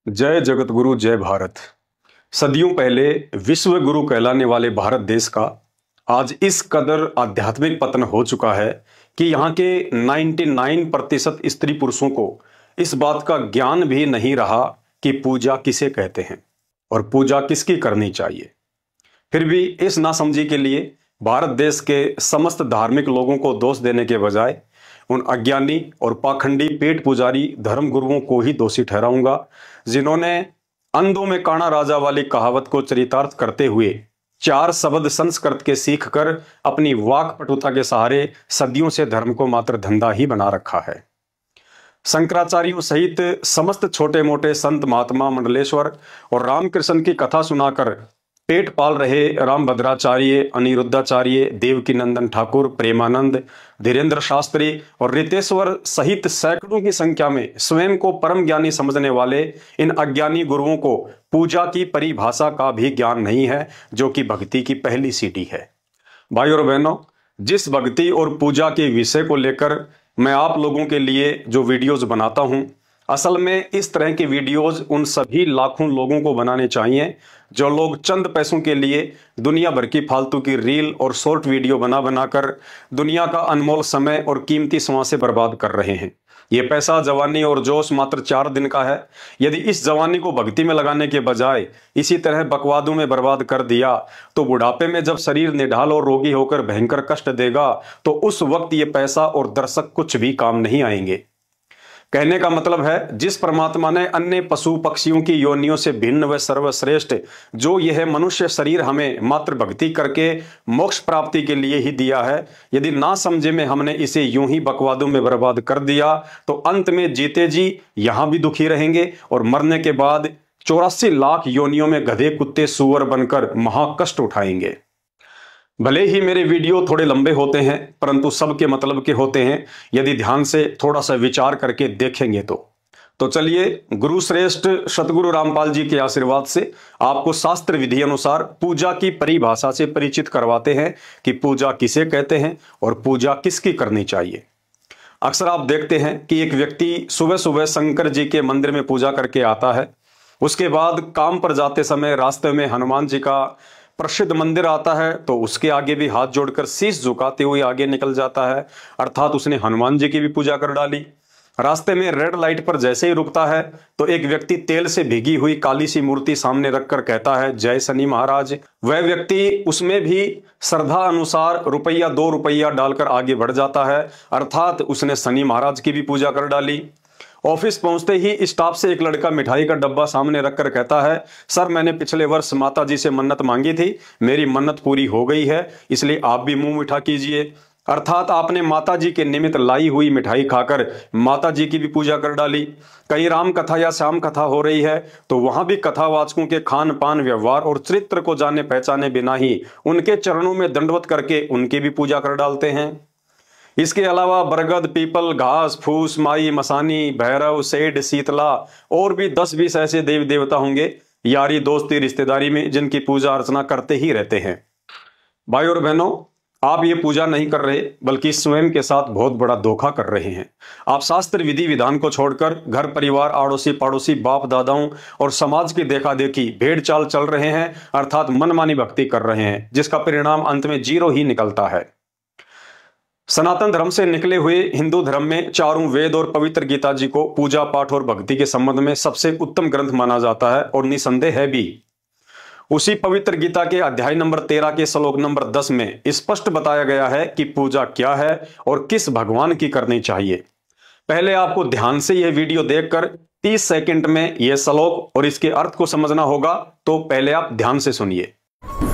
जय जगत गुरु जय भारत। सदियों पहले विश्व गुरु कहलाने वाले भारत देश का आज इस कदर आध्यात्मिक पतन हो चुका है कि यहाँ के 99% स्त्री पुरुषों को इस बात का ज्ञान भी नहीं रहा कि पूजा किसे कहते हैं और पूजा किसकी करनी चाहिए। फिर भी इस नासमझी के लिए भारत देश के समस्त धार्मिक लोगों को दोष देने के बजाय उन अज्ञानी और पाखंडी पेट पुजारी धर्म गुरुओं को ही दोषी ठहराऊंगा, जिन्होंने अंधों में काना राजा वाली कहावत को चरितार्थ करते हुए 4 शब्द संस्कृत के सीख कर अपनी वाक पटुता के सहारे सदियों से धर्म को मात्र धंधा ही बना रखा है। शंकराचार्यों सहित समस्त छोटे मोटे संत महात्मा मंडलेश्वर और रामकृष्ण की कथा सुनाकर पेट पाल रहे रामभद्राचार्य, अनिरुद्धाचार्य, देवकीनंदन ठाकुर, प्रेमानंद, धीरेन्द्र शास्त्री और रितेश्वर सहित सैकड़ों की संख्या में स्वयं को परम ज्ञानी समझने वाले इन अज्ञानी गुरुओं को पूजा की परिभाषा का भी ज्ञान नहीं है, जो कि भक्ति की पहली सीढ़ी है। भाई और बहनों, जिस भक्ति और पूजा के विषय को लेकर मैं आप लोगों के लिए जो वीडियोज बनाता हूं, असल में इस तरह के वीडियोज उन सभी लाखों लोगों को बनाने चाहिए जो लोग चंद पैसों के लिए दुनिया भर की फालतू की रील और शॉर्ट वीडियो बना बनाकर दुनिया का अनमोल समय और कीमती श्वासें बर्बाद कर रहे हैं। ये पैसा, जवानी और जोश मात्र 4 दिन का है। यदि इस जवानी को भक्ति में लगाने के बजाय इसी तरह बकवादों में बर्बाद कर दिया तो बुढ़ापे में जब शरीर निढाल और रोगी होकर भयंकर कष्ट देगा तो उस वक्त ये पैसा और दर्शक कुछ भी काम नहीं आएंगे। कहने का मतलब है, जिस परमात्मा ने अन्य पशु पक्षियों की योनियों से भिन्न व सर्वश्रेष्ठ जो यह मनुष्य शरीर हमें मात्र भक्ति करके मोक्ष प्राप्ति के लिए ही दिया है, यदि ना समझे में हमने इसे यूं ही बकवादों में बर्बाद कर दिया तो अंत में जीते जी यहां भी दुखी रहेंगे और मरने के बाद 84 लाख योनियों में गधे, कुत्ते, सूअर बनकर महाकष्ट उठाएंगे। भले ही मेरे वीडियो थोड़े लंबे होते हैं, परंतु सबके मतलब के होते हैं यदि ध्यान से थोड़ा सा विचार करके देखेंगे तो चलिए गुरु श्रेष्ठ सतगुरु रामपाल जी के आशीर्वाद से आपको शास्त्र विधि अनुसार पूजा की परिभाषा से परिचित करवाते हैं कि पूजा किसे कहते हैं और पूजा किसकी करनी चाहिए। अक्सर आप देखते हैं कि एक व्यक्ति सुबह सुबह शंकर जी के मंदिर में पूजा करके आता है, उसके बाद काम पर जाते समय रास्ते में हनुमान जी का प्रसिद्ध मंदिर आता है तो उसके आगे भी हाथ जोड़कर शीश झुकाते हुए आगे निकल जाता है, अर्थात उसने हनुमान जी की भी पूजा कर डाली। रास्ते में रेड लाइट पर जैसे ही रुकता है तो एक व्यक्ति तेल से भीगी हुई काली सी मूर्ति सामने रखकर कहता है, जय शनि महाराज। वह व्यक्ति उसमें भी श्रद्धा अनुसार रुपया 2 रुपया डालकर आगे बढ़ जाता है, अर्थात उसने शनि महाराज की भी पूजा कर डाली। ऑफिस पहुंचते ही स्टाफ से एक लड़का मिठाई का डब्बा सामने रखकर कहता है, सर मैंने पिछले वर्ष माता जी से मन्नत मांगी थी, मेरी मन्नत पूरी हो गई है, इसलिए आप भी मुंह मीठा कीजिए। अर्थात आपने माता जी के निमित्त लाई हुई मिठाई खाकर माता जी की भी पूजा कर डाली। कहीं राम कथा या श्याम कथा हो रही है तो वहां भी कथावाचकों के खान पान, व्यवहार और चरित्र को जाने पहचाने बिना ही उनके चरणों में दंडवत करके उनकी भी पूजा कर डालते हैं। इसके अलावा बरगद, पीपल, घास फूस, माई, मसानी, भैरव, सेठ, शीतला और भी 10-20 ऐसे देवी देवता होंगे यारी दोस्ती रिश्तेदारी में जिनकी पूजा अर्चना करते ही रहते हैं। भाई और बहनों, आप ये पूजा नहीं कर रहे बल्कि स्वयं के साथ बहुत बड़ा धोखा कर रहे हैं। आप शास्त्र विधि विधान को छोड़कर घर परिवार, आड़ोसी पड़ोसी, बाप दादाओं और समाज की देखा देखी भेड़ चाल चल रहे हैं, अर्थात मनमानी भक्ति कर रहे हैं, जिसका परिणाम अंत में 0 ही निकलता है। सनातन धर्म से निकले हुए हिंदू धर्म में चारों वेद और पवित्र गीता जी को पूजा पाठ और भक्ति के संबंध में सबसे उत्तम ग्रंथ माना जाता है और निसंदेह है भी। उसी पवित्र गीता के अध्याय नंबर 13 के श्लोक नंबर 10 में स्पष्ट बताया गया है कि पूजा क्या है और किस भगवान की करनी चाहिए। पहले आपको ध्यान से यह वीडियो देखकर 30 सेकंड में यह श्लोक और इसके अर्थ को समझना होगा, तो पहले आप ध्यान से सुनिए।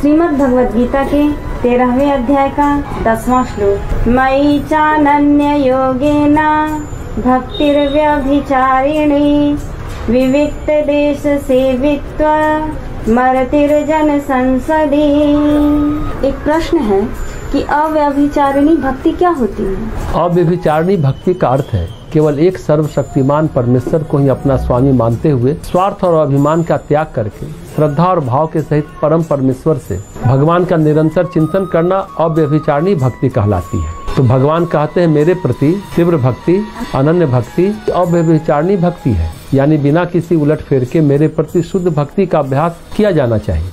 श्रीमद् भगवद गीता के 13वें अध्याय का 10वां श्लोक, मयि चानन्य योगेन भक्तिर्व्यभिचारिणी विविक्त देश सेवित्व मरतिर्जन संसदी। एक प्रश्न है कि अव्यभिचारिणी भक्ति क्या होती है? अव्यभिचारिणी भक्ति का अर्थ है केवल एक सर्वशक्तिमान परमेश्वर को ही अपना स्वामी मानते हुए स्वार्थ और अभिमान का त्याग करके श्रद्धा और भाव के सहित परम परमेश्वर से भगवान का निरंतर चिंतन करना अव्यभिचारिणी भक्ति कहलाती है। तो भगवान कहते हैं मेरे प्रति तीव्र भक्ति, अनन्य भक्ति अव्यभिचारिणी भक्ति है। यानी बिना किसी उलटफेर के मेरे प्रति शुद्ध भक्ति का अभ्यास किया जाना चाहिए।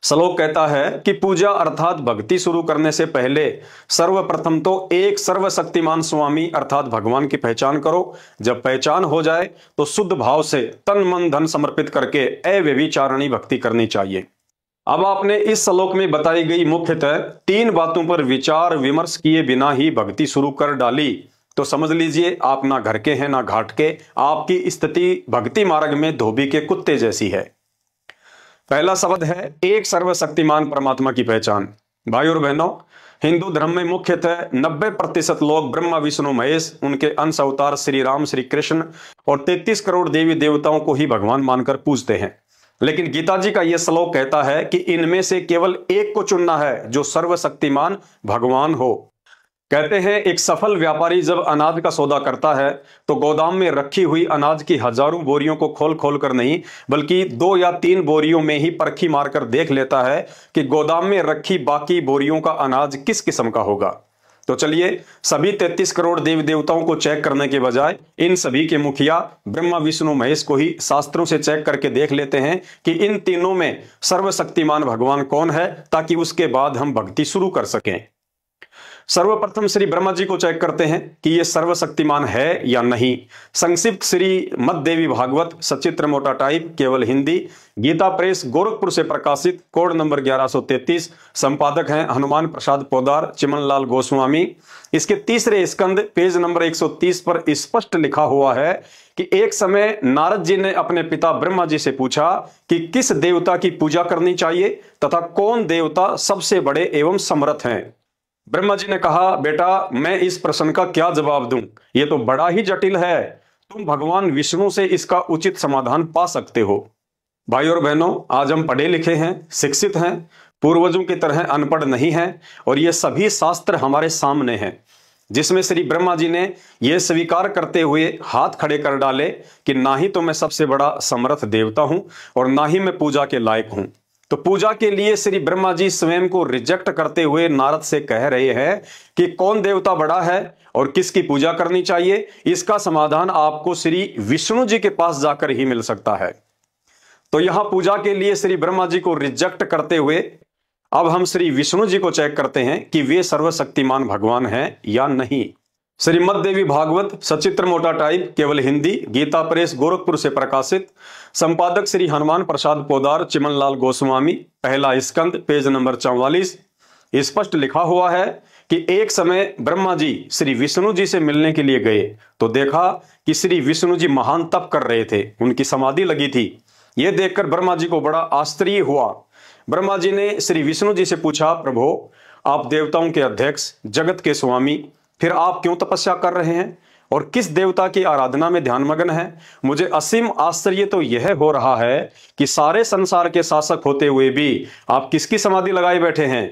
श्लोक कहता है कि पूजा अर्थात भक्ति शुरू करने से पहले सर्वप्रथम तो एक सर्वशक्तिमान स्वामी अर्थात भगवान की पहचान करो। जब पहचान हो जाए तो शुद्ध भाव से तन मन धन समर्पित करके अव्यभिचारिणी भक्ति करनी चाहिए। अब आपने इस श्लोक में बताई गई मुख्यतः 3 बातों पर विचार विमर्श किए बिना ही भक्ति शुरू कर डाली तो समझ लीजिए आप ना घर के हैं ना घाट के, आपकी स्थिति भक्ति मार्ग में धोबी के कुत्ते जैसी है। पहला शब्द है एक सर्वशक्तिमान परमात्मा की पहचान। भाई और बहनों, हिंदू धर्म में मुख्यतः 90% लोग ब्रह्मा विष्णु महेश, उनके अंश अवतार श्री राम श्री कृष्ण और 33 करोड़ देवी देवताओं को ही भगवान मानकर पूजते हैं। लेकिन गीता जी का यह श्लोक कहता है कि इनमें से केवल एक को चुनना है जो सर्वशक्तिमान भगवान हो। कहते हैं एक सफल व्यापारी जब अनाज का सौदा करता है तो गोदाम में रखी हुई अनाज की हजारों बोरियों को खोल खोल कर नहीं बल्कि 2 या 3 बोरियों में ही परखी मारकर देख लेता है कि गोदाम में रखी बाकी बोरियों का अनाज किस किस्म का होगा। तो चलिए सभी 33 करोड़ देवी देवताओं को चेक करने के बजाय इन सभी के मुखिया ब्रह्मा विष्णु महेश को ही शास्त्रों से चेक करके देख लेते हैं कि इन तीनों में सर्वशक्तिमान भगवान कौन है, ताकि उसके बाद हम भक्ति शुरू कर सकें। सर्वप्रथम श्री ब्रह्मा जी को चेक करते हैं कि ये सर्वशक्तिमान है या नहीं। संक्षिप्त श्री मध्देवी भागवत सचित्र मोटा टाइप केवल हिंदी, गीता प्रेस गोरखपुर से प्रकाशित, कोड नंबर 1133, संपादक हैं हनुमान प्रसाद पोदार चिमनलाल गोस्वामी। इसके तीसरे स्कंद पेज नंबर 130 पर स्पष्ट लिखा हुआ है कि एक समय नारद जी ने अपने पिता ब्रह्मा जी से पूछा कि किस देवता की पूजा करनी चाहिए तथा कौन देवता सबसे बड़े एवं समर्थ हैं। ब्रह्मा जी ने कहा, बेटा मैं इस प्रश्न का क्या जवाब दूं, ये तो बड़ा ही जटिल है, तुम भगवान विष्णु से इसका उचित समाधान पा सकते हो। भाई और बहनों, आज हम पढ़े लिखे हैं, शिक्षित हैं, पूर्वजों की तरह अनपढ़ नहीं हैं और ये सभी शास्त्र हमारे सामने हैं, जिसमें श्री ब्रह्मा जी ने यह स्वीकार करते हुए हाथ खड़े कर डाले कि ना ही तो मैं सबसे बड़ा समर्थ देवता हूं और ना ही मैं पूजा के लायक हूं। तो पूजा के लिए श्री ब्रह्मा जी स्वयं को रिजेक्ट करते हुए नारद से कह रहे हैं कि कौन देवता बड़ा है और किसकी पूजा करनी चाहिए, इसका समाधान आपको श्री विष्णु जी के पास जाकर ही मिल सकता है। तो यहां पूजा के लिए श्री ब्रह्मा जी को रिजेक्ट करते हुए अब हम श्री विष्णु जी को चेक करते हैं कि वे सर्वशक्तिमान भगवान हैं या नहीं। श्रीमद देवी भागवत सचित्र मोटा टाइप केवल हिंदी, गीता प्रेस गोरखपुर से प्रकाशित, संपादक श्री हनुमान प्रसाद पोदार चिमनलाल गोस्वामी, पहला स्कंद पेज नंबर 44। स्पष्ट लिखा हुआ है कि एक समय ब्रह्मा जी श्री विष्णु जी से मिलने के लिए गए तो देखा कि श्री विष्णु जी महान तप कर रहे थे, उनकी समाधि लगी थी। यह देखकर ब्रह्मा जी को बड़ा आश्चर्य हुआ। ब्रह्मा जी ने श्री विष्णु जी से पूछा, प्रभु आप देवताओं के अध्यक्ष जगत के स्वामी, फिर आप क्यों तपस्या कर रहे हैं और किस देवता की आराधना में ध्यानमग्न है? मुझे असीम आश्चर्य तो यह हो रहा है कि सारे संसार के शासक होते हुए भी आप किसकी समाधि लगाए बैठे हैं।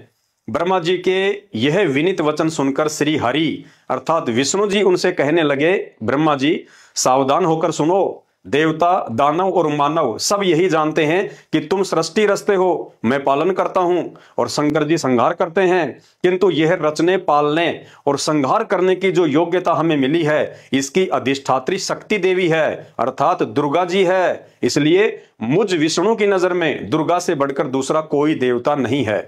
ब्रह्मा जी के यह विनीत वचन सुनकर श्री हरि अर्थात विष्णु जी उनसे कहने लगे, ब्रह्मा जी सावधान होकर सुनो, देवता दानव और मानव सब यही जानते हैं कि तुम सृष्टि रचते हो, मैं पालन करता हूं और शंकर जी संहार करते हैं, किंतु यह रचने पालने और संहार करने की जो योग्यता हमें मिली है इसकी अधिष्ठात्री शक्ति देवी है अर्थात दुर्गा जी है। इसलिए मुझ विष्णु की नजर में दुर्गा से बढ़कर दूसरा कोई देवता नहीं है।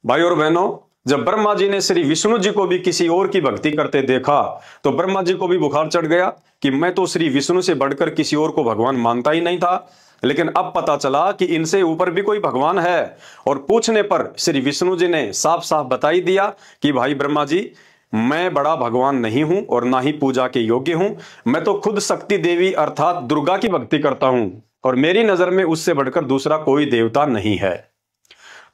भाई और बहनों, जब ब्रह्मा जी ने श्री विष्णु जी को भी किसी और की भक्ति करते देखा तो ब्रह्मा जी को भी बुखार चढ़ गया कि मैं तो श्री विष्णु से बढ़कर किसी और को भगवान मानता ही नहीं था। लेकिन अब पता चला कि इनसे ऊपर भी कोई भगवान है और पूछने पर श्री विष्णु जी ने साफ साफ बता ही दिया कि भाई ब्रह्मा जी, मैं बड़ा भगवान नहीं हूं और ना ही पूजा के योग्य हूं, मैं तो खुद शक्ति देवी अर्थात दुर्गा की भक्ति करता हूं और मेरी नजर में उससे बढ़कर दूसरा कोई देवता नहीं है।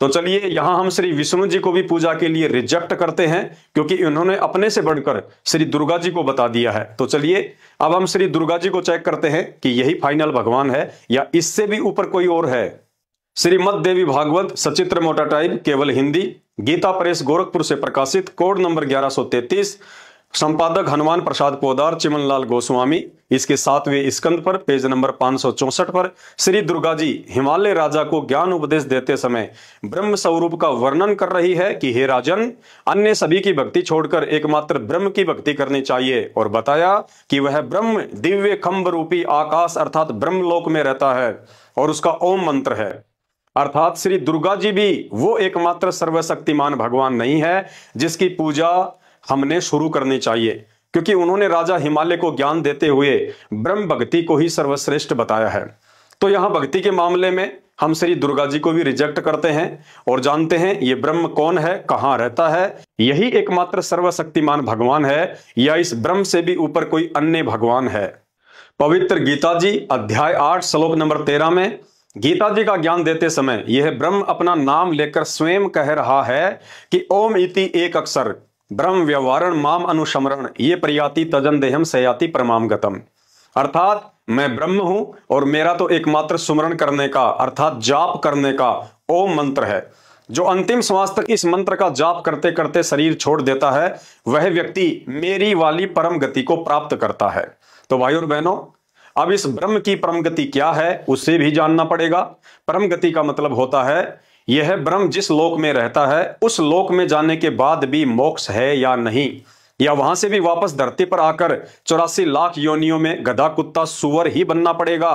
तो चलिए यहां हम श्री विष्णु जी को भी पूजा के लिए रिजेक्ट करते हैं क्योंकि इन्होंने अपने से बढ़कर श्री दुर्गा जी को बता दिया है। तो चलिए अब हम श्री दुर्गा जी को चेक करते हैं कि यही फाइनल भगवान है या इससे भी ऊपर कोई और है। श्रीमद देवी भागवत सचित्र मोटा टाइप केवल हिंदी, गीता प्रेस गोरखपुर से प्रकाशित, कोड नंबर 1133, संपादक हनुमान प्रसाद पोदार, चिमनलाल गोस्वामी। इसके 7वें स्कंद पर पेज नंबर 564 पर श्री दुर्गा जी हिमालय राजा को ज्ञान उपदेश देते समय ब्रह्म स्वरूप का वर्णन कर रही है कि हे राजन, अन्य सभी की भक्ति छोड़कर एकमात्र ब्रह्म की भक्ति करनी चाहिए, और बताया कि वह ब्रह्म दिव्य खंभ रूपी आकाश अर्थात ब्रह्मलोक में रहता है और उसका ओम मंत्र है। अर्थात श्री दुर्गा जी भी वो एकमात्र सर्वशक्तिमान भगवान नहीं है जिसकी पूजा हमने शुरू करनी चाहिए, क्योंकि उन्होंने राजा हिमालय को ज्ञान देते हुए ब्रह्म भक्ति को ही सर्वश्रेष्ठ बताया है। तो यहां भक्ति के मामले में हम श्री दुर्गा जी को भी रिजेक्ट करते हैं और जानते हैं ये ब्रह्म कौन है, कहां रहता है, यही एकमात्र सर्वशक्तिमान भगवान है या इस ब्रह्म से भी ऊपर कोई अन्य भगवान है। पवित्र गीता जी अध्याय 8 श्लोक नंबर 13 में गीता जी का ज्ञान देते समय यह ब्रह्म अपना नाम लेकर स्वयं कह रहा है कि ओम इति एक अक्षर ब्रह्म व्यवहारण माम अनुशमरण ये प्रयाति तजन देहम सयाति परमाम गतम। अर्थात मैं ब्रह्म हूं और मेरा तो एकमात्र सुमरण करने का अर्थात जाप करने का ओम मंत्र है। जो अंतिम श्वास तक इस मंत्र का जाप करते करते शरीर छोड़ देता है वह व्यक्ति मेरी वाली परम गति को प्राप्त करता है। तो भाई और बहनों, अब इस ब्रह्म की परम गति क्या है उसे भी जानना पड़ेगा। परम गति का मतलब होता है यह ब्रह्म जिस लोक में रहता है उस लोक में जाने के बाद भी मोक्ष है या नहीं, या वहां से भी वापस धरती पर आकर 84 लाख योनियों में गधा कुत्ता सुअर ही बनना पड़ेगा।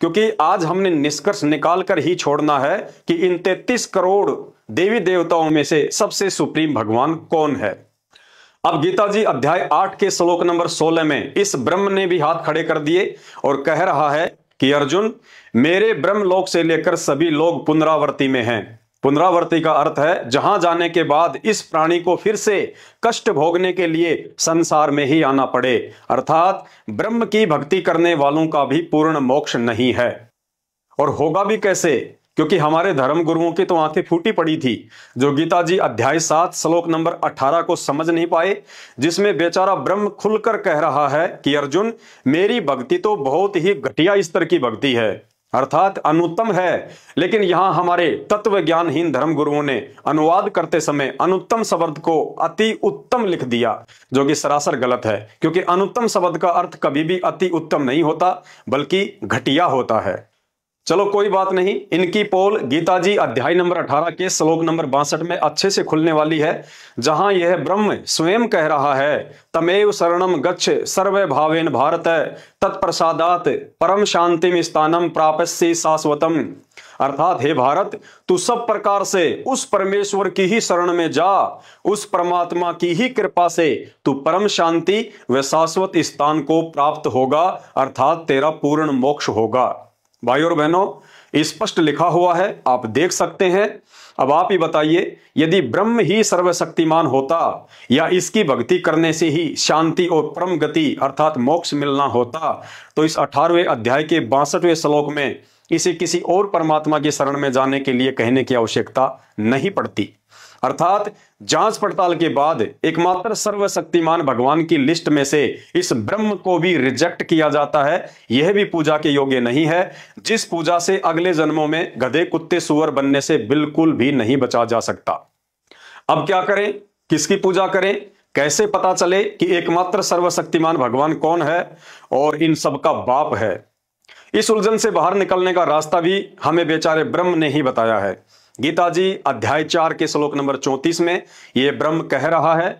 क्योंकि आज हमने निष्कर्ष निकाल कर ही छोड़ना है कि इन 33 करोड़ देवी देवताओं में से सबसे सुप्रीम भगवान कौन है। अब गीता जी अध्याय 8 के श्लोक नंबर 16 में इस ब्रह्म ने भी हाथ खड़े कर दिए और कह रहा है कि अर्जुन, मेरे ब्रह्मलोक से लेकर सभी लोग पुनरावर्ती में हैं। पुनरावर्ती का अर्थ है जहां जाने के बाद इस प्राणी को फिर से कष्ट भोगने के लिए संसार में ही आना पड़े। अर्थात ब्रह्म की भक्ति करने वालों का भी पूर्ण मोक्ष नहीं है। और होगा भी कैसे? क्योंकि हमारे धर्म गुरुओं की तो आंखें फूटी पड़ी थी, जो गीता जी अध्याय 7 श्लोक नंबर 18 को समझ नहीं पाए, जिसमें बेचारा ब्रह्म खुलकर कह रहा है कि अर्जुन, मेरी भक्ति तो बहुत ही घटिया स्तर की भक्ति है, अर्थात अनुत्तम है। लेकिन यहां हमारे तत्व ज्ञानहीन धर्म गुरुओं ने अनुवाद करते समय अनुत्तम शब्द को अति उत्तम लिख दिया, जो कि सरासर गलत है। क्योंकि अनुत्तम शब्द का अर्थ कभी भी अति उत्तम नहीं होता, बल्कि घटिया होता है। चलो कोई बात नहीं, इनकी पोल गीता जी अध्याय नंबर 18 के श्लोक नंबर 62 में अच्छे से खुलने वाली है, जहां यह ब्रह्म स्वयं कह रहा है तमेव शरणम गच्छ सर्वे भावेन भारत तत्प्रसादात परम शांतिम स्थानम प्राप्स्यसि शाश्वतम। अर्थात हे भारत, तू सब प्रकार से उस परमेश्वर की ही शरण में जा, उस परमात्मा की ही कृपा से तू परम शांति व शाश्वत स्थान को प्राप्त होगा, अर्थात तेरा पूर्ण मोक्ष होगा। भाई और बहनों, स्पष्ट लिखा हुआ है, आप देख सकते हैं। अब आप ही बताइए, यदि ब्रह्म ही सर्वशक्तिमान होता या इसकी भक्ति करने से ही शांति और परम गति अर्थात मोक्ष मिलना होता, तो इस 18वें अध्याय के 62वें श्लोक में इसे किसी और परमात्मा की शरण में जाने के लिए कहने की आवश्यकता नहीं पड़ती। अर्थात जांच पड़ताल के बाद एकमात्र सर्वशक्तिमान भगवान की लिस्ट में से इस ब्रह्म को भी रिजेक्ट किया जाता है। यह भी पूजा के योग्य नहीं है, जिस पूजा से अगले जन्मों में गधे कुत्ते सुअर बनने से बिल्कुल भी नहीं बचा जा सकता। अब क्या करें, किसकी पूजा करें, कैसे पता चले कि एकमात्र सर्वशक्तिमान भगवान कौन है और इन सब का बाप है? इस उलझन से बाहर निकलने का रास्ता भी हमें बेचारे ब्रह्म ने ही बताया है। गीता जी अध्याय 4 के श्लोक नंबर 34 में यह ब्रह्म कह रहा है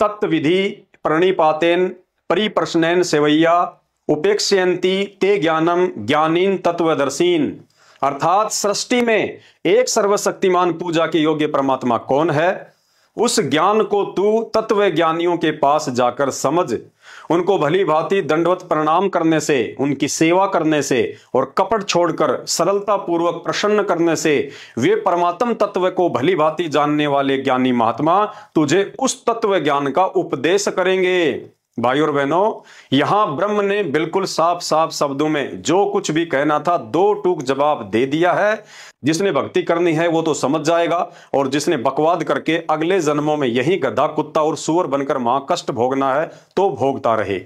तत्विधि प्रणिपातेन परिप्रश्नेन सेवैया उपेक्षयन्ति ते ज्ञानम ज्ञानीन तत्वदर्शीन। अर्थात सृष्टि में एक सर्वशक्तिमान पूजा के योग्य परमात्मा कौन है, उस ज्ञान को तू तत्व ज्ञानियों के पास जाकर समझ। उनको भली भांति दंडवत प्रणाम करने से, उनकी सेवा करने से और कपट छोड़कर सरलता पूर्वक प्रसन्न करने से वे परमात्म तत्व को भली भांति जानने वाले ज्ञानी महात्मा तुझे उस तत्व ज्ञान का उपदेश करेंगे। भाई और बहनों, यहां ब्रह्म ने बिल्कुल साफ साफ शब्दों में जो कुछ भी कहना था दो टूक जवाब दे दिया है। जिसने भक्ति करनी है वो तो समझ जाएगा, और जिसने बकवाद करके अगले जन्मों में यही गधा कुत्ता और सुअर बनकर वहां कष्ट भोगना है तो भोगता रहे।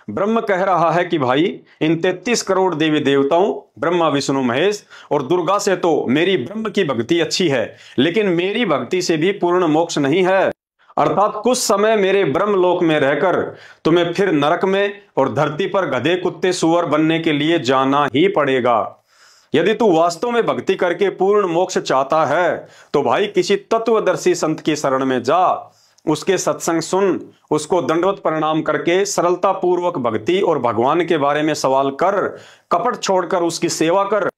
ब्रह्म कह रहा है कि भाई, इन 33 करोड़ देवी देवताओं ब्रह्मा विष्णु महेश और दुर्गा से तो मेरी ब्रह्म की भक्ति अच्छी है, लेकिन मेरी भक्ति से भी पूर्ण मोक्ष नहीं है। अर्थात कुछ समय मेरे ब्रह्मलोक में रहकर तुम्हें फिर नरक में और धरती पर गधे कुत्ते सुअर बनने के लिए जाना ही पड़ेगा। यदि तू वास्तव में भक्ति करके पूर्ण मोक्ष चाहता है तो भाई किसी तत्वदर्शी संत की शरण में जा, उसके सत्संग सुन, उसको दंडवत प्रणाम करके सरलता पूर्वक भक्ति और भगवान के बारे में सवाल कर, कपट छोड़कर उसकी सेवा कर।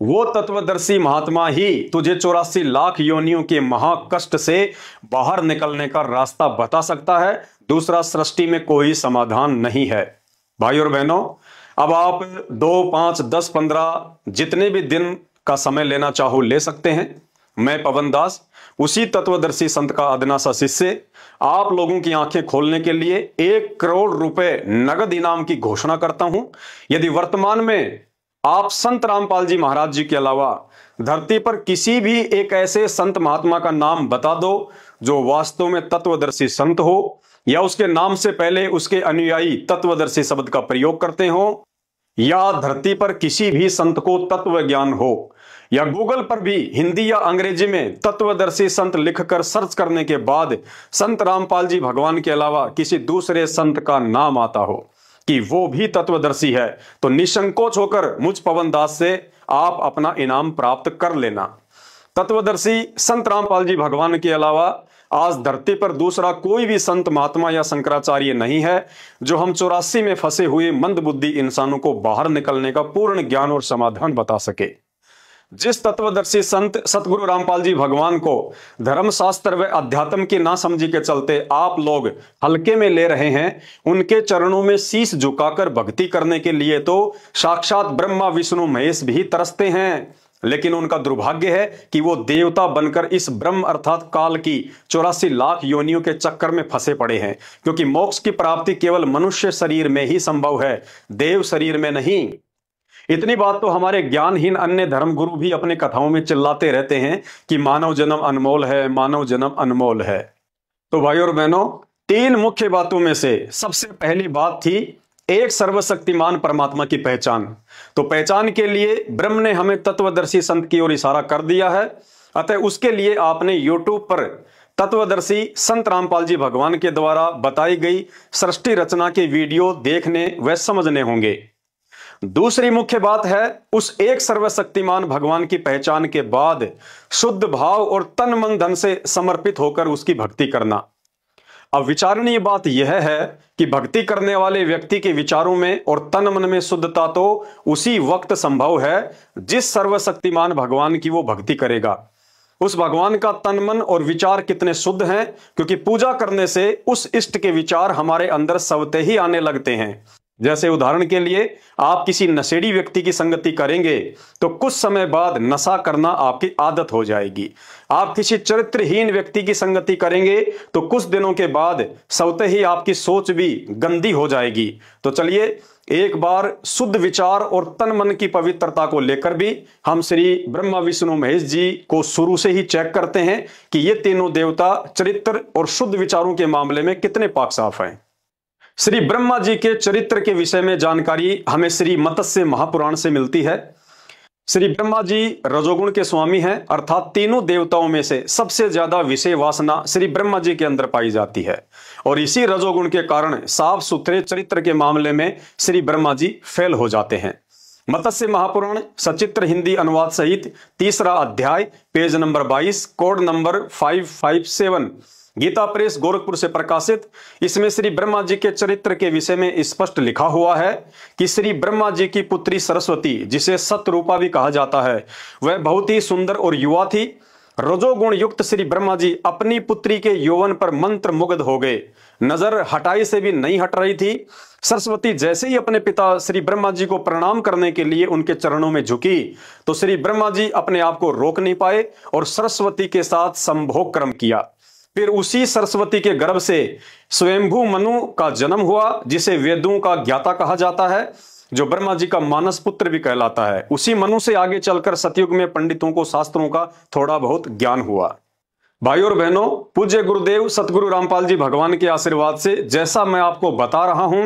वो तत्वदर्शी महात्मा ही तुझे 84 लाख योनियों के महाकष्ट से बाहर निकलने का रास्ता बता सकता है। दूसरा सृष्टि में कोई समाधान नहीं है। भाई और बहनों, अब आप 2, 5, 10, 15 जितने भी दिन का समय लेना चाहो ले सकते हैं। मैं पवन दास, उसी तत्वदर्शी संत का अदना सा शिष्य, आप लोगों की आंखें खोलने के लिए 1 करोड़ रुपए नगद इनाम की घोषणा करता हूं। यदि वर्तमान में आप संत रामपाल जी महाराज जी के अलावा धरती पर किसी भी एक ऐसे संत महात्मा का नाम बता दो जो वास्तव में तत्वदर्शी संत हो, या उसके नाम से पहले उसके अनुयायी तत्वदर्शी शब्द का प्रयोग करते हो, या धरती पर किसी भी संत को तत्व ज्ञान हो, या गूगल पर भी हिंदी या अंग्रेजी में तत्वदर्शी संत लिखकर सर्च करने के बाद संत रामपाल जी भगवान के अलावा किसी दूसरे संत का नाम आता हो कि वो भी तत्वदर्शी है, तो निसंकोच होकर मुझ पवन दास से आप अपना इनाम प्राप्त कर लेना। तत्वदर्शी संत रामपाल जी भगवान के अलावा आज धरती पर दूसरा कोई भी संत महात्मा या शंकराचार्य नहीं है जो हम 84 में फंसे हुए मंदबुद्धि इंसानों को बाहर निकलने का पूर्ण ज्ञान और समाधान बता सके। जिस तत्वदर्शी संत सतगुरु रामपाल जी भगवान को धर्मशास्त्र व अध्यात्म की नासमझी के चलते आप लोग हल्के में ले रहे हैं, उनके चरणों में शीश झुकाकर भक्ति करने के लिए तो साक्षात ब्रह्मा विष्णु महेश भी तरसते हैं। लेकिन उनका दुर्भाग्य है कि वो देवता बनकर इस ब्रह्म अर्थात काल की 84 लाख योनियों के चक्कर में फंसे पड़े हैं, क्योंकि मोक्ष की प्राप्ति केवल मनुष्य शरीर में ही संभव है, देव शरीर में नहीं। इतनी बात तो हमारे ज्ञानहीन अन्य धर्मगुरु भी अपने कथाओं में चिल्लाते रहते हैं कि मानव जन्म अनमोल है, मानव जन्म अनमोल है। तो भाई और बहनों, 3 मुख्य बातों में से सबसे पहली बात थी एक सर्वशक्तिमान परमात्मा की पहचान। तो पहचान के लिए ब्रह्म ने हमें तत्वदर्शी संत की ओर इशारा कर दिया है, अतः उसके लिए आपने YouTube पर तत्वदर्शी संत रामपाल जी भगवान के द्वारा बताई गई सृष्टि रचना के वीडियो देखने व समझने होंगे। दूसरी मुख्य बात है उस एक सर्वशक्तिमान भगवान की पहचान के बाद शुद्ध भाव और तन मन धन से समर्पित होकर उसकी भक्ति करना। अब विचारणीय बात यह है कि भक्ति करने वाले व्यक्ति के विचारों में और तन मन में शुद्धता तो उसी वक्त संभव है जिस सर्वशक्तिमान भगवान की वो भक्ति करेगा। उस भगवान का तन मन और विचार कितने शुद्ध हैं, क्योंकि पूजा करने से उस इष्ट के विचार हमारे अंदर स्वतः ही आने लगते हैं। जैसे उदाहरण के लिए आप किसी नशेड़ी व्यक्ति की संगति करेंगे तो कुछ समय बाद नशा करना आपकी आदत हो जाएगी। आप किसी चरित्रहीन व्यक्ति की संगति करेंगे तो कुछ दिनों के बाद स्वतः ही आपकी सोच भी गंदी हो जाएगी। तो चलिए एक बार शुद्ध विचार और तन मन की पवित्रता को लेकर भी हम श्री ब्रह्मा विष्णु महेश जी को शुरू से ही चेक करते हैं कि ये तीनों देवता चरित्र और शुद्ध विचारों के मामले में कितने पाक साफ हैं। श्री ब्रह्मा जी के चरित्र के विषय में जानकारी हमें श्री मत्स्य महापुराण से मिलती है। श्री ब्रह्मा जी रजोगुण के स्वामी हैं, अर्थात तीनों देवताओं में से सबसे ज्यादा विषय वासना श्री ब्रह्मा जी के अंदर पाई जाती है, और इसी रजोगुण के कारण साफ सुथरे चरित्र के मामले में श्री ब्रह्मा जी फेल हो जाते हैं। मत्स्य महापुराण सचित्र हिंदी अनुवाद सहित 3रा अध्याय, page number 22, code number 557, Gita Press Gorakhpur से प्रकाशित। इसमें श्री ब्रह्मा जी के चरित्र के विषय में स्पष्ट लिखा हुआ है कि श्री ब्रह्मा जी की पुत्री सरस्वती, जिसे सतरूपा भी कहा जाता है, वह बहुत ही सुंदर और युवा थी। रजोगुण युक्त श्री ब्रह्मा जी अपनी पुत्री के यौवन पर मंत्र मुग्ध हो गए, नजर हटाई से भी नहीं हट रही थी। सरस्वती जैसे ही अपने पिता श्री ब्रह्मा जी को प्रणाम करने के लिए उनके चरणों में झुकी तो श्री ब्रह्मा जी अपने आप को रोक नहीं पाए और सरस्वती के साथ संभोग कर्म किया। फिर उसी सरस्वती के गर्भ से स्वयंभू मनु का जन्म हुआ, जिसे वेदों का ज्ञाता कहा जाता है, जो ब्रह्मा जी का मानस पुत्र भी कहलाता है। उसी मनु से आगे चलकर सतयुग में पंडितों को शास्त्रों का थोड़ा बहुत ज्ञान हुआ। भाई और बहनों, पूज्य गुरुदेव सतगुरु रामपाल जी भगवान के आशीर्वाद से जैसा मैं आपको बता रहा हूं,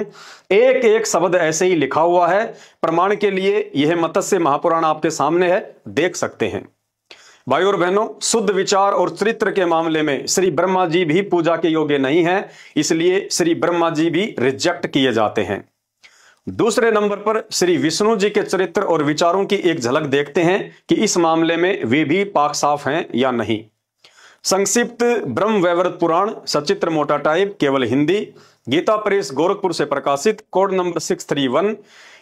एक एक शब्द ऐसे ही लिखा हुआ है। प्रमाण के लिए यह मत्स्य महापुराण आपके सामने है, देख सकते हैं। भाई और बहनों, शुद्ध विचार और चरित्र के मामले में श्री ब्रह्मा जी भी पूजा के योग्य नहीं है, इसलिए श्री ब्रह्मा जी भी रिजेक्ट किए जाते हैं। दूसरे नंबर पर श्री विष्णु जी के चरित्र और विचारों की एक झलक देखते हैं कि इस मामले में वे भी पाक साफ हैं या नहीं। संक्षिप्त ब्रह्म वैवर्त पुराण, सचित्र मोटा टाइप, केवल हिंदी, गीता प्रेस गोरखपुर से प्रकाशित, कोड नंबर 631,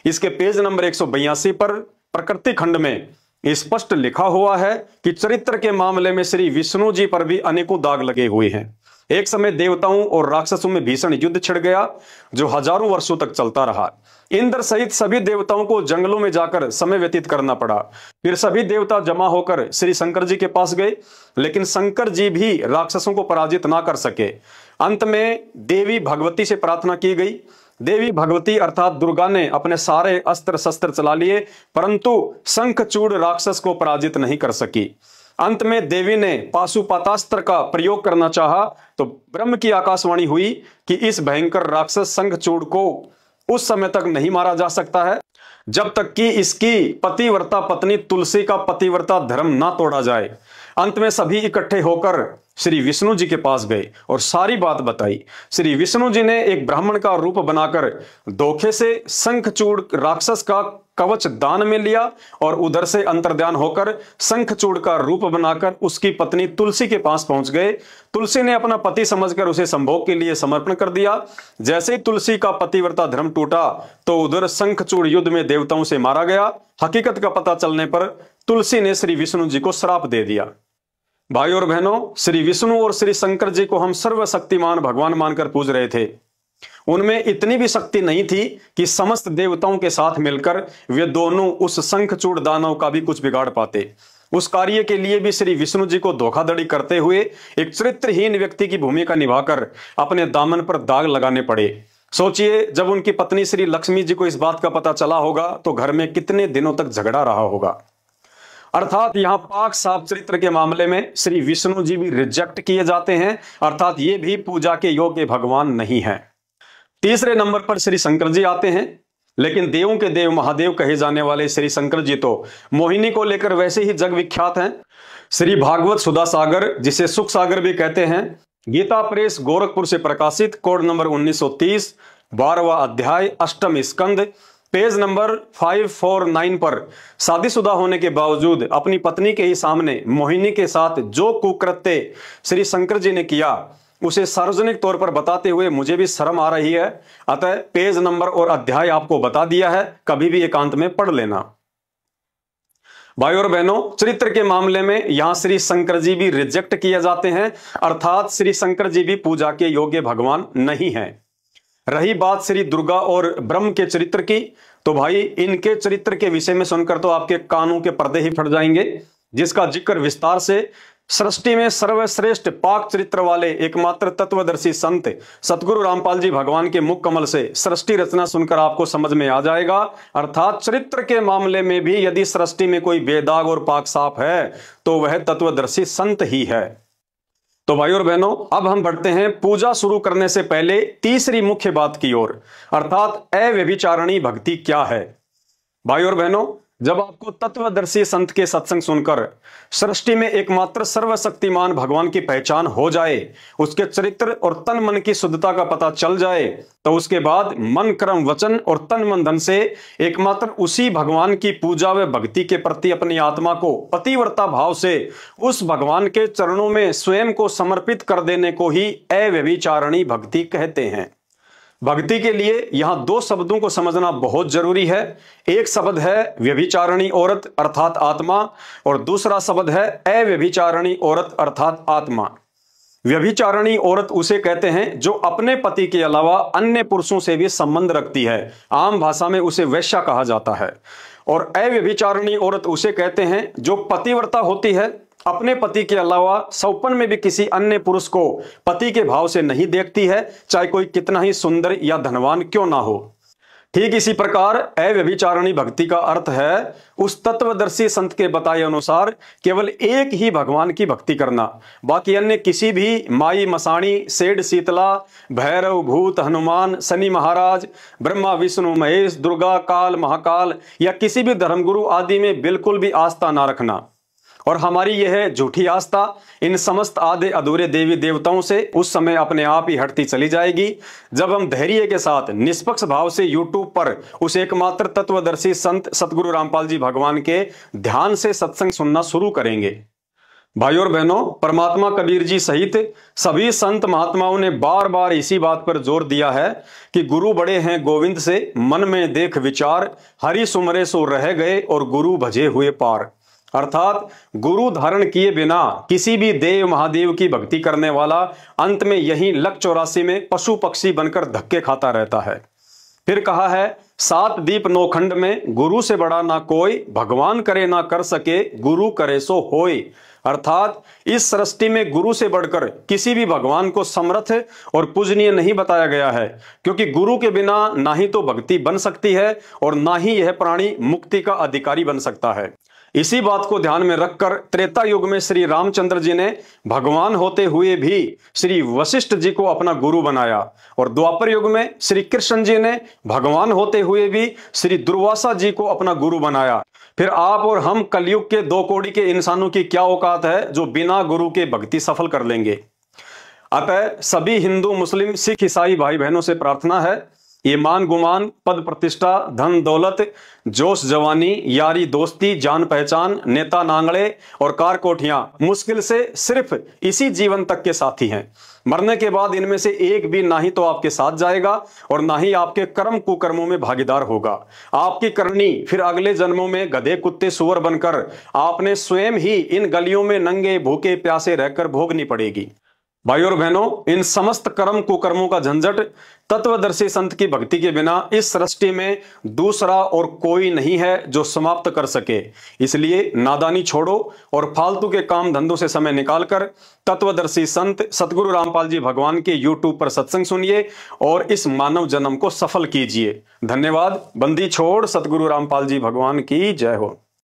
इसके पेज नंबर 182 पर प्रकृति खंड में स्पष्ट लिखा हुआ है कि चरित्र के मामले में श्री विष्णु जी पर भी अनेकों दाग लगे हुए हैं। एक समय देवताओं और राक्षसों में भीषण युद्ध छिड़ गया जो हजारों वर्षों तक चलता रहा। इंद्र सहित सभी देवताओं को जंगलों में जाकर समय व्यतीत करना पड़ा। फिर सभी देवता जमा होकर श्री शंकर जी के पास गए, लेकिन शंकर जी भी राक्षसों को पराजित ना कर सके। अंत में देवी भगवती से प्रार्थना की गई। देवी भगवती अर्थात दुर्गा ने अपने सारे अस्त्र शस्त्र चला लिए, परंतु शंखचूड़ राक्षस को पराजित नहीं कर सकी। अंत में देवी ने पाशुपतास्त्र का प्रयोग करना चाहा तो ब्रह्म की आकाशवाणी हुई कि इस भयंकर राक्षस शंखचूड़ को उस समय तक नहीं मारा जा सकता है जब तक कि इसकी पतिव्रता पत्नी तुलसी का पतिव्रता धर्म ना तोड़ा जाए। अंत में सभी इकट्ठे होकर श्री विष्णु जी के पास गए और सारी बात बताई। श्री विष्णु जी ने एक ब्राह्मण का रूप बनाकर धोखे से शंखचूड़ राक्षस का कवच दान में लिया और उधर से अंतर्ध्यान होकर शंखचूड़ का रूप बनाकर उसकी पत्नी तुलसी के पास पहुंच गए। तुलसी ने अपना पति समझकर उसे संभोग के लिए समर्पण कर दिया। जैसे ही तुलसी का पतिव्रता धर्म टूटा तो उधर शंखचूड़ युद्ध में देवताओं से मारा गया। हकीकत का पता चलने पर तुलसी ने श्री विष्णु जी को श्राप दे दिया। भाई और बहनों, श्री विष्णु और श्री शंकर जी को हम सर्वशक्तिमान भगवान मानकर पूज रहे थे। उनमें इतनी भी शक्ति नहीं थी कि समस्त देवताओं के साथ मिलकर वे दोनों उस शंखचूड़ दानव का भी कुछ बिगाड़ पाते। उस कार्य के लिए भी श्री विष्णु जी को धोखाधड़ी करते हुए एक चरित्रहीन व्यक्ति की भूमिका निभाकर अपने दामन पर दाग लगाने पड़े। सोचिए, जब उनकी पत्नी श्री लक्ष्मी जी को इस बात का पता चला होगा तो घर में कितने दिनों तक झगड़ा रहा होगा। अर्थात यहाँ पाक साफ चरित्र के मामले में श्री विष्णु जी भी रिजेक्ट किए जाते हैं, अर्थात ये भी पूजा के योग्य भगवान नहीं है। तीसरे नंबर पर श्री शंकर जी आते हैं, लेकिन देवों के देव महादेव कहे जाने वाले श्री शंकर जी तो मोहिनी को लेकर वैसे ही जग विख्यात हैं। श्री भागवत सुधा सागर, जिसे सुख सागर भी कहते हैं, गीता प्रेस गोरखपुर से प्रकाशित, कोड नंबर 1930, 12वां अध्याय, 8वां स्कंद, पेज नंबर 549 पर शादीशुदा होने के बावजूद अपनी पत्नी के ही सामने मोहिनी के साथ जो कुकृत्य श्री शंकर जी ने किया उसे सार्वजनिक तौर पर बताते हुए मुझे भी शर्म आ रही है। अतः पेज नंबर और अध्याय आपको बता दिया है, कभी भी एकांत में पढ़ लेना। भाई और बहनों, चरित्र के मामले में यहां श्री शंकर जी भी रिजेक्ट किए जाते हैं, अर्थात श्री शंकर जी भी पूजा के योग्य भगवान नहीं है। रही बात श्री दुर्गा और ब्रह्म के चरित्र की, तो भाई इनके चरित्र के विषय में सुनकर तो आपके कानों के पर्दे ही फट जाएंगे, जिसका जिक्र विस्तार से सृष्टि में सर्वश्रेष्ठ पाक चरित्र वाले एकमात्र तत्वदर्शी संत सतगुरु रामपाल जी भगवान के मुख कमल से सृष्टि रचना सुनकर आपको समझ में आ जाएगा। अर्थात चरित्र के मामले में भी यदि सृष्टि में कोई बेदाग और पाक साफ है तो वह तत्वदर्शी संत ही है। तो भाई और बहनों, अब हम बढ़ते हैं पूजा शुरू करने से पहले तीसरी मुख्य बात की ओर, अर्थात अव्यभिचारिणी भक्ति क्या है। भाई और बहनों, जब आपको तत्वदर्शी संत के सत्संग सुनकर सृष्टि में एकमात्र सर्वशक्तिमान भगवान की पहचान हो जाए, उसके चरित्र और तन मन की शुद्धता का पता चल जाए, तो उसके बाद मन कर्म वचन और तन मन धन से एकमात्र उसी भगवान की पूजा व भक्ति के प्रति अपनी आत्मा को पतिव्रता भाव से उस भगवान के चरणों में स्वयं को समर्पित कर देने को ही अव्यभिचारिणी भक्ति कहते हैं। भक्ति के लिए यहां दो शब्दों को समझना बहुत जरूरी है। एक शब्द है व्यभिचारिणी औरत अर्थात आत्मा, और दूसरा शब्द है अव्यभिचारिणी औरत अर्थात आत्मा। व्यभिचारिणी औरत उसे कहते हैं जो अपने पति के अलावा अन्य पुरुषों से भी संबंध रखती है, आम भाषा में उसे वैश्या कहा जाता है। और अव्यभिचारिणी औरत उसे कहते हैं जो पतिव्रता होती है, अपने पति के अलावा सौपन में भी किसी अन्य पुरुष को पति के भाव से नहीं देखती है, चाहे कोई कितना ही सुंदर या धनवान क्यों ना हो। ठीक इसी प्रकार अव्यभिचारिणी भक्ति का अर्थ है उस तत्वदर्शी संत के बताए अनुसार केवल एक ही भगवान की भक्ति करना, बाकी अन्य किसी भी माई मसाणी, सेठ शीतला, भैरव, भूत, हनुमान, शनि महाराज, ब्रह्मा, विष्णु, महेश, दुर्गा, काल, महाकाल या किसी भी धर्मगुरु आदि में बिल्कुल भी आस्था ना रखना। और हमारी यह झूठी आस्था इन समस्त आधे अधूरे देवी देवताओं से उस समय अपने आप ही हटती चली जाएगी जब हम धैर्य के साथ निष्पक्ष भाव से YouTube पर उस एकमात्र तत्वदर्शी संत सतगुरु रामपाल जी भगवान के ध्यान से सत्संग सुनना शुरू करेंगे। भाइयों और बहनों, परमात्मा कबीर जी सहित सभी संत महात्माओं ने बार बार इसी बात पर जोर दिया है कि गुरु बड़े हैं गोविंद से, मन में देख विचार, हरि सुमरे सो रह गए और गुरु भजे हुए पार। अर्थात गुरु धारण किए बिना किसी भी देव महादेव की भक्ति करने वाला अंत में यही लक 84 में पशु पक्षी बनकर धक्के खाता रहता है। फिर कहा है, 7 दीप 9 खंड में गुरु से बड़ा ना कोई, भगवान करे ना कर सके, गुरु करे सो होय। अर्थात इस सृष्टि में गुरु से बढ़कर किसी भी भगवान को समर्थ और पूजनीय नहीं बताया गया है, क्योंकि गुरु के बिना ना ही तो भक्ति बन सकती है और ना ही यह प्राणी मुक्ति का अधिकारी बन सकता है। इसी बात को ध्यान में रखकर त्रेता युग में श्री रामचंद्र जी ने भगवान होते हुए भी श्री वशिष्ठ जी को अपना गुरु बनाया और द्वापर युग में श्री कृष्ण जी ने भगवान होते हुए भी श्री दुर्वासा जी को अपना गुरु बनाया। फिर आप और हम कलयुग के 2 कौड़ी के इंसानों की क्या औकात है जो बिना गुरु के भक्ति सफल कर लेंगे। अतः सभी हिंदू मुस्लिम सिख ईसाई भाई बहनों से प्रार्थना है, ईमान गुमान, पद प्रतिष्ठा, धन दौलत, जोश जवानी, यारी दोस्ती, जान पहचान, नेता नांगड़े और कार कोठियां मुश्किल से सिर्फ इसी जीवन तक के साथी हैं। मरने के बाद इनमें से एक भी ना ही तो आपके साथ जाएगा और ना ही आपके कर्म कुकर्मों में भागीदार होगा। आपकी करनी फिर अगले जन्मों में गधे कुत्ते सुअर बनकर आपने स्वयं ही इन गलियों में नंगे भूखे प्यासे रहकर भोगनी पड़ेगी। भाइयों और बहनों, इन समस्त कर्म कुकर्मों का झंझट तत्वदर्शी संत की भक्ति के बिना इस सृष्टि में दूसरा और कोई नहीं है जो समाप्त कर सके। इसलिए नादानी छोड़ो और फालतू के काम धंधों से समय निकालकर तत्वदर्शी संत सतगुरु रामपाल जी भगवान के YouTube पर सत्संग सुनिए और इस मानव जन्म को सफल कीजिए। धन्यवाद। बंदी छोड़ सतगुरु रामपाल जी भगवान की जय हो।